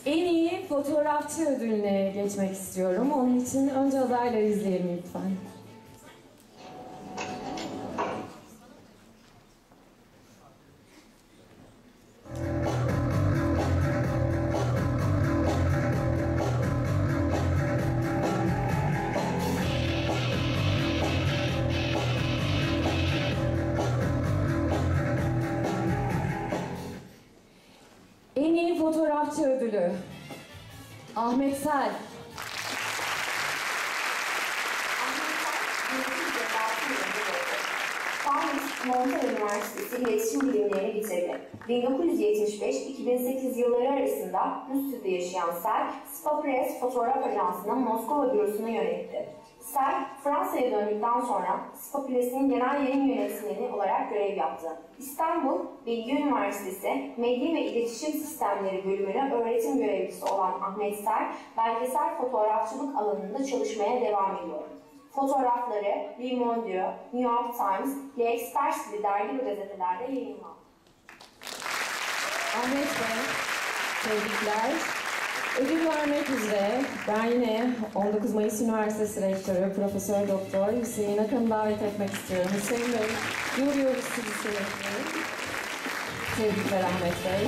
En iyi fotoğrafçı ödülüne geçmek istiyorum. Onun için önce adayları izleyelim lütfen. En iyi fotoğrafçı ödülü Ahmet Sel. Montana Üniversitesi İletişim Bilimlerini bitirdi. 1975-2008 yılları arasında Rusya'da yaşayan Sel, Spa Press fotoğraf ajansının Moskova bürosunu yönetti. Sel, Fransa'ya döndükten sonra Spa Press'in genel yayın yönetmeni olarak görev yaptı. İstanbul Bilgi Üniversitesi Medya ve İletişim Sistemleri bölümüne öğretim görevlisi olan Ahmet Sel, belgesel fotoğrafçılık alanında çalışmaya devam ediyor. Fotoğrafları Le Monde, New York Times, Le Express gibi dergi ve gazetelerde yayınlandı. Ahmet Bey, tebrikler. Ödül vermek üzere ben yine 19 Mayıs Üniversitesi Rektörü Profesör Doktor Hüseyin Akın'ı davet etmek istiyorum. Hüseyin Bey, görüyoruz sizi sürekli. Tebrikler Ahmet Bey.